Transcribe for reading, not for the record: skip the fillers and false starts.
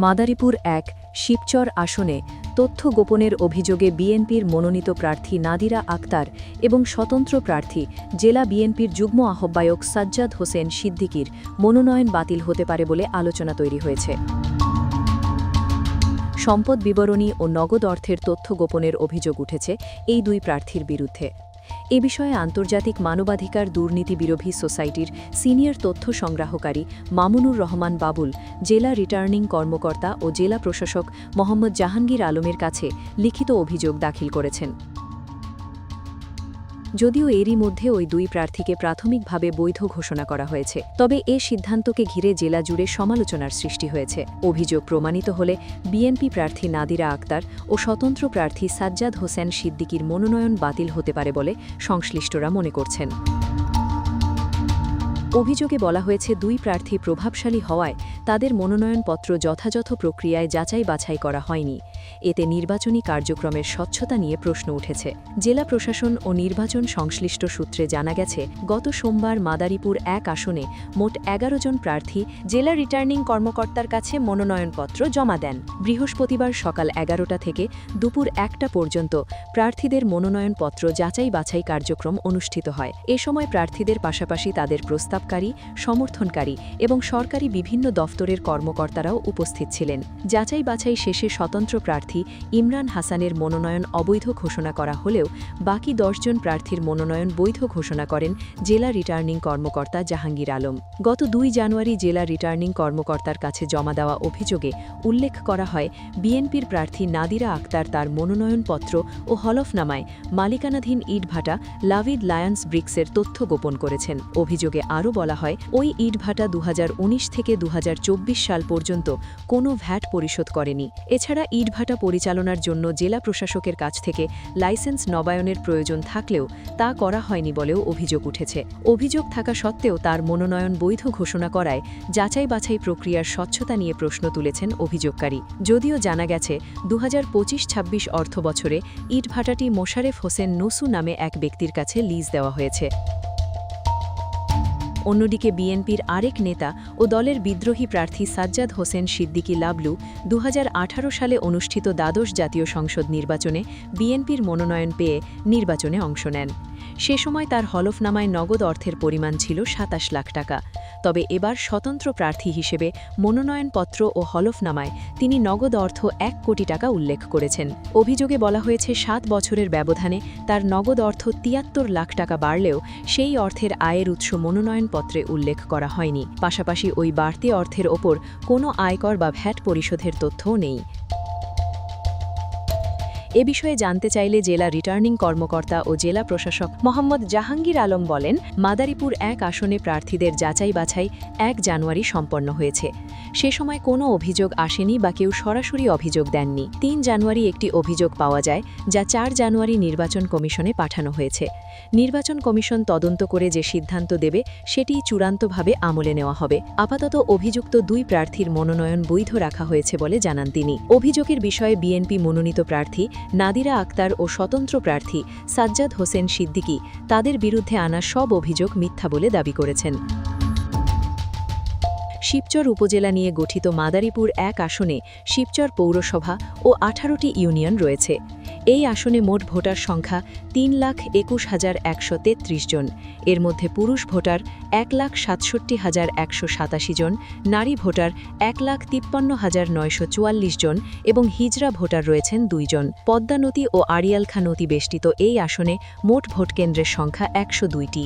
মাদারীপুর ১ শিবচর আসনে তথ্য গোপনের অভিযোগে বিএনপির মনোনীত প্রার্থী নাদিরা আক্তার এবং স্বতন্ত্র প্রার্থী জেলা বিএনপির যুগ্ম আহ্বায়ক সাজ্জাদ হোসেন সিদ্দিকীর মনোনয়ন বাতিল হতে পারে বলে আলোচনা তৈরি হয়েছে। সম্পদ বিবরণী ও নগদ অর্থের তথ্য গোপনের অভিযোগ উঠেছে এই দুই প্রার্থীর বিরুদ্ধে। এ বিষয়ে আন্তর্জাতিক মানবাধিকার দুর্নীতি বিরোধী সোসাইটির সিনিয়র তথ্য সংগ্রাহকারী মামুনুর রহমান বাবুল জেলা রিটার্নিং কর্মকর্তা ও জেলা প্রশাসক মোহাম্মদ জাহাঙ্গীর আলমের কাছে লিখিত অভিযোগ দাখিল করেছেন। যদিও এরই মধ্যে ওই দুই প্রার্থীকে প্রাথমিকভাবে বৈধ ঘোষণা করা হয়েছে, তবে এ সিদ্ধান্তকে ঘিরে জেলা জুড়ে সমালোচনার সৃষ্টি হয়েছে। অভিযোগ প্রমাণিত হলে বিএনপি প্রার্থী নাদিরা আক্তার ও স্বতন্ত্র প্রার্থী সাজ্জাদ হোসেন সিদ্দিকীর মনোনয়ন বাতিল হতে পারে বলে সংশ্লিষ্টরা মনে করছেন। অভিযোগে বলা হয়েছে দুই প্রার্থী প্রভাবশালী হওয়ায় তাদের মনোনয়নপত্র যথাযথ প্রক্রিয়ায় যাচাই বাছাই করা হয়নি। এতে নির্বাচনী কার্যক্রমের স্বচ্ছতা নিয়ে প্রশ্ন উঠেছে। জেলা প্রশাসন ও নির্বাচন সংশ্লিষ্ট সূত্রে জানা গেছে, গত সোমবার মাদারীপুর ১ আসনে মোট ১১ জন প্রার্থী জেলা রিটার্নিং কর্মকর্তার কাছে মনোনয়নপত্র জমা দেন। বৃহস্পতিবার সকাল ১১টা থেকে দুপুর ১টা পর্যন্ত প্রার্থীদের মনোনয়নপত্র যাচাই বাছাই কার্যক্রম অনুষ্ঠিত হয়। এ সময় প্রার্থীদের পাশাপাশি তাদের প্রস্তাবকারী, সমর্থনকারী এবং সরকারি বিভিন্ন দফতরের কর্মকর্তারাও উপস্থিত ছিলেন। যাচাই বাছাই শেষে স্বতন্ত্র প্রার্থী ইমরান হাসানের মনোনয়ন অবৈধ ঘোষণা করা হলেও বাকি ১০ জন প্রার্থীর মনোনয়ন বৈধ ঘোষণা করেন জেলা রিটার্নিং কর্মকর্তা জাহাঙ্গীর আলম। গত ২ জানুয়ারি জেলা রিটার্নিং কর্মকর্তার কাছে জমা দেওয়া অভিযোগে উল্লেখ করা হয়, বিএনপির প্রার্থী নাদিরা আক্তার তার মনোনয়নপত্র ও হলফনামায় মালিকানাধীন ইটভাটা লাভিড লায়ন্স ব্রিক্সের তথ্য গোপন করেছেন। অভিযোগে আরও বলা হয়, ওই ইটভাটা ২০১৯ থেকে ২০২৪ সাল পর্যন্ত কোনো ভ্যাট পরিশোধ করেনি। এছাড়া ইটভাটা পরিচালনার জন্য জেলা প্রশাসকের কাছ থেকে লাইসেন্স নবায়নের প্রয়োজন থাকলেও তা করা হয়নি বলেও অভিযোগ উঠেছে। অভিযোগ থাকা সত্ত্বেও তার মনোনয়ন বৈধ ঘোষণা করায় যাচাই বাছাই প্রক্রিয়ার স্বচ্ছতা নিয়ে প্রশ্ন তুলেছেন অভিযোগকারী। যদিও জানা গেছে, ২০২৫-২৬ অর্থবছরে ইটভাটাটি মোশারেফ হোসেন নসু নামে এক ব্যক্তির কাছে লিজ দেওয়া হয়েছে। অন্যদিকে বিএনপির আরেক নেতা ও দলের বিদ্রোহী প্রার্থী সাজ্জাদ হোসেন সিদ্দিকী লাবলু ২০১৮ সালে অনুষ্ঠিত দ্বাদশ জাতীয় সংসদ নির্বাচনে বিএনপির মনোনয়ন পেয়ে নির্বাচনে অংশ নেন। সে সময় তার হলফনামায় নগদ অর্থের পরিমাণ ছিল ২৭ লাখ টাকা। তবে এবার স্বতন্ত্র প্রার্থী হিসেবে মনোনয়নপত্র ও হলফনামায় তিনি নগদ অর্থ ১ কোটি টাকা উল্লেখ করেছেন। অভিযোগে বলা হয়েছে, ৭ বছরের ব্যবধানে তার নগদ অর্থ ৭৩ লাখ টাকা বাড়লেও সেই অর্থের আয়ের উৎস মনোনয়নপত্রে উল্লেখ করা হয়নি। পাশাপাশি ওই বাড়তি অর্থের ওপর কোনো আয়কর বা ভ্যাট পরিশোধের তথ্যও নেই। এ বিষয়ে জানতে চাইলে জেলা রিটার্নিং কর্মকর্তা ও জেলা প্রশাসক মোহাম্মদ জাহাঙ্গীর আলম বলেন, মাদারীপুর ১ আসনে প্রার্থীদের যাচাই বাছাই ১ জানুয়ারি সম্পন্ন হয়েছে। সে সময় কোনো অভিযোগ আসেনি বা কেউ সরাসরি অভিযোগ দেননি। ৩ জানুয়ারি একটি অভিযোগ পাওয়া যায়, যা ৪ জানুয়ারি নির্বাচন কমিশনে পাঠানো হয়েছে। নির্বাচন কমিশন তদন্ত করে যে সিদ্ধান্ত দেবে সেটিই চূড়ান্তভাবে আমলে নেওয়া হবে। আপাতত অভিযুক্ত দুই প্রার্থীর মনোনয়ন বৈধ রাখা হয়েছে বলে জানান তিনি। অভিযোগের বিষয়ে বিএনপি মনোনীত প্রার্থী নাদিরা আক্তার ও স্বতন্ত্র প্রার্থী সাজ্জাদ হোসেন সিদ্দিকী তাদের বিরুদ্ধে আনা সব অভিযোগ মিথ্যা বলে দাবি করেছেন। শিবচর উপজেলা নিয়ে গঠিত মাদারীপুর ১ আসনে শিবচর পৌরসভা ও ১৮টি ইউনিয়ন রয়েছে। এই আসনে মোট ভোটার সংখ্যা ৩,২১,১৩৩ জন। এর মধ্যে পুরুষ ভোটার ১,৬৭,১৮৭ জন, নারী ভোটার ১,৫৩,৯৪৪ জন এবং হিজড়া ভোটার রয়েছেন ২ জন। পদ্মা নদী ও আড়িয়াল খাঁ নদী বেষ্টিত এই আসনে মোট ভোটকেন্দ্রের সংখ্যা ১০২টি।